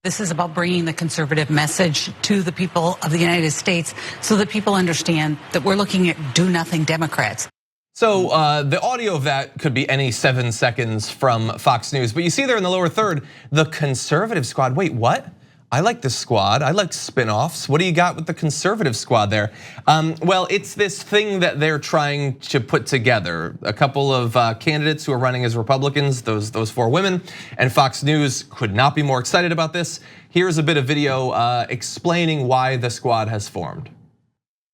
This is about bringing the conservative message to the people of the United States so that people understand that we're looking at do-nothing Democrats. So the audio of that could be any 7 seconds from Fox News, but you see there in the lower third, the conservative squad. Wait, what? I like the squad, I like spin-offs. What do you got with the conservative squad there? Well, it's this thing that they're trying to put together. A couple of candidates who are running as Republicans, those 4 women, and Fox News could not be more excited about this. Here's a bit of video explaining why the squad has formed.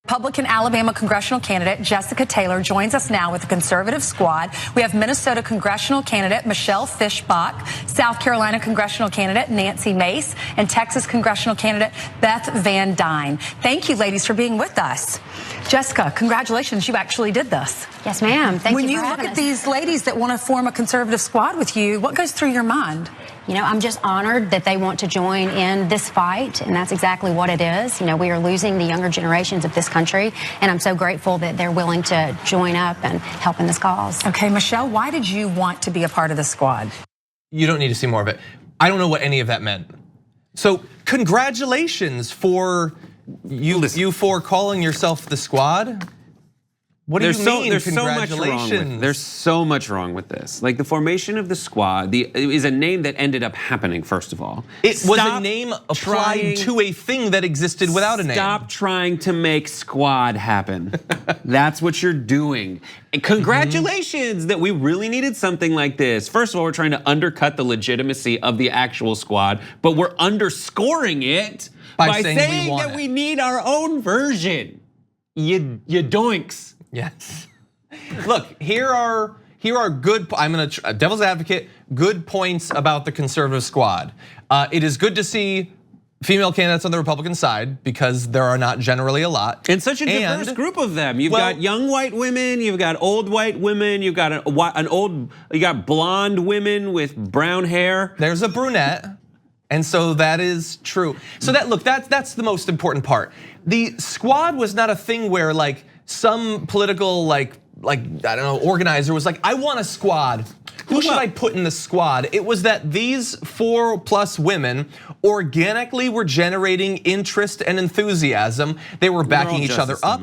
Republican Alabama congressional candidate Jessica Taylor joins us now with the conservative squad. We have Minnesota congressional candidate Michelle Fischbach, South Carolina congressional candidate Nancy Mace, and Texas congressional candidate Beth Van Duyne. Thank you, ladies, for being with us. Jessica, congratulations, you actually did this. Yes, ma'am. Thank you for having us. When you look at these ladies that want to form a conservative squad with you, what goes through your mind? You know, I'm just honored that they want to join in this fight, and that's exactly what it is. You know, we are losing the younger generations of this country, and I'm so grateful that they're willing to join up and help in this cause. Okay, Michelle, why did you want to be a part of the squad? You don't need to see more of it. I don't know what any of that meant. So congratulations for you for calling yourself the squad. What do you mean? There's so much wrong with this. Like the formation of the squad, is a name that ended up happening. First of all, it was a name applied to a thing that existed without a name. Stop trying to make squad happen. That's what you're doing. And congratulations that we really needed something like this. First of all, we're trying to undercut the legitimacy of the actual squad, but we're underscoring it by saying that we need our own version. You doinks. Yes. Look, here are good. I'm gonna devil's advocate. Good points about the conservative squad. It is good to see female candidates on the Republican side because there are not generally a lot. And such a diverse group of them. You've got young white women, you've got old white women, you've got you got blonde women with brown hair. There's a brunette. And so that is true. So that's the most important part. The squad was not a thing where like some political like I don't know organizer was like, I want a squad. Who should I put in the squad? It was that these 4+ women organically were generating interest and enthusiasm. They were backing each other up.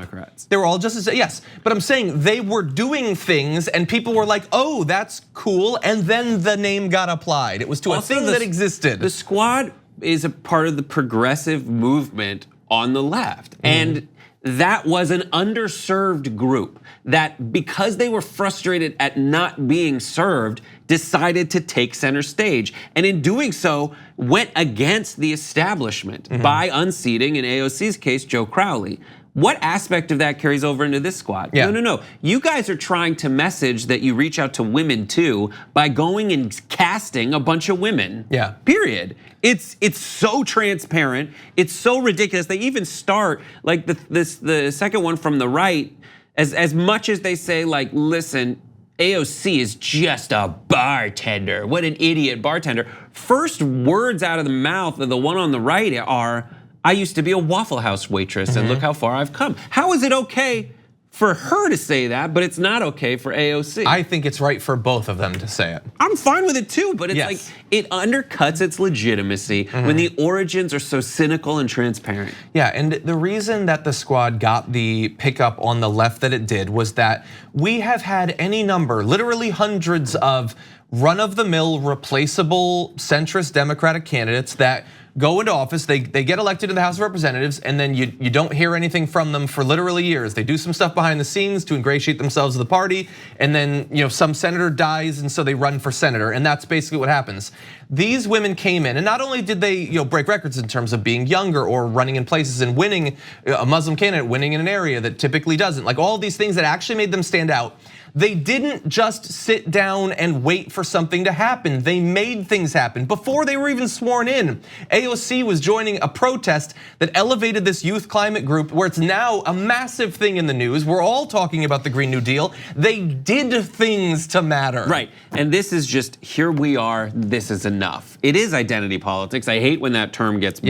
They were all just as, yes. But I'm saying they were doing things and people were like, oh, that's cool. And then the name got applied. It was to a thing that existed. The squad is a part of the progressive movement on the left. And that was an underserved group that, because they were frustrated at not being served, decided to take center stage. And in doing so, went against the establishment by unseating, in AOC's case, Joe Crowley. What aspect of that carries over into this squad? Yeah. No. You guys are trying to message that you reach out to women too by going and casting a bunch of women. Yeah. Period. It's so transparent. It's so ridiculous. They even start like the second one from the right, as much as they say like, listen, AOC is just a bartender. What an idiot bartender. First words out of the mouth of the one on the right are, I used to be a Waffle House waitress and look how far I've come. How is it okay for her to say that, but it's not okay for AOC? I think it's right for both of them to say it. I'm fine with it too, but it's like, it undercuts its legitimacy when the origins are so cynical and transparent. Yeah, and the reason that the squad got the pickup on the left that it did was that we have had any number, literally hundreds of run-of-the-mill, replaceable centrist Democratic candidates that go into office, they get elected in the House of Representatives, and then you don't hear anything from them for literally years. They do some stuff behind the scenes to ingratiate themselves with the party, and then some senator dies, and so they run for senator, and that's basically what happens. These women came in, and not only did they break records in terms of being younger or running in places and winning, a Muslim candidate winning in an area that typically doesn't, like all these things that actually made them stand out. They didn't just sit down and wait for something to happen. They made things happen. Before they were even sworn in, AOC was joining a protest that elevated this youth climate group where it's now a massive thing in the news. We're all talking about the Green New Deal. They did things to matter. Right, and this is just, here we are, this is enough. It is identity politics. I hate when that term gets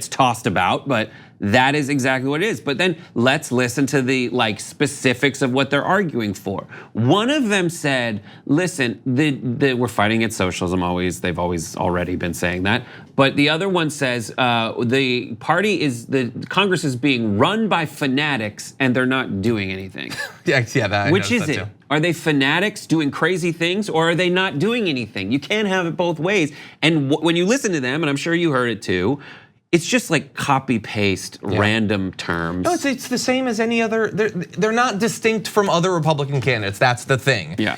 tossed about, but That is exactly what it is. But then let's listen to the specifics of what they're arguing for. One of them said, listen, we're fighting against socialism always. They've always already been saying that. But the other one says the Congress is being run by fanatics and they're not doing anything. Which is it? Are they fanatics doing crazy things, or are they not doing anything? You can't have it both ways. And when you listen to them, and I'm sure you heard it too, it's just like copy paste random terms. No, it's the same as any other. They're not distinct from other Republican candidates. That's the thing. Yeah.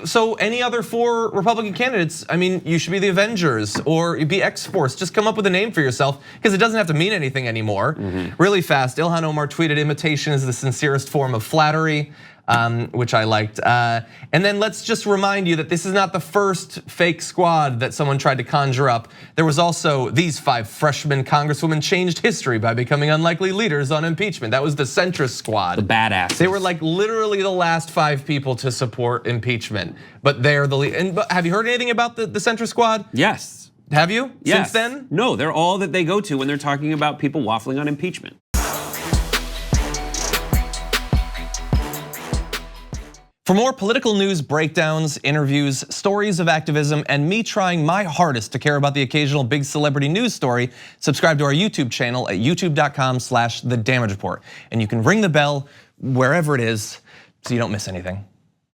So any other 4 Republican candidates, I mean, you should be the Avengers or you be X-Force. Just come up with a name for yourself because it doesn't have to mean anything anymore. Really fast, Ilhan Omar tweeted, "Imitation is the sincerest form of flattery." Which I liked. And then let's just remind you that this is not the first fake squad that someone tried to conjure up. There was also these 5 freshman congresswomen changed history by becoming unlikely leaders on impeachment. That was the centrist squad. The badasses. They were literally the last 5 people to support impeachment, but they're the lead. And have you heard anything about the centrist squad? Yes. Have you? Yes. Since then? No, they're all that they go to when they're talking about people waffling on impeachment. For more political news breakdowns, interviews, stories of activism, and me trying my hardest to care about the occasional big celebrity news story, subscribe to our YouTube channel at youtube.com/thedamagereport. And you can ring the bell wherever it is so you don't miss anything.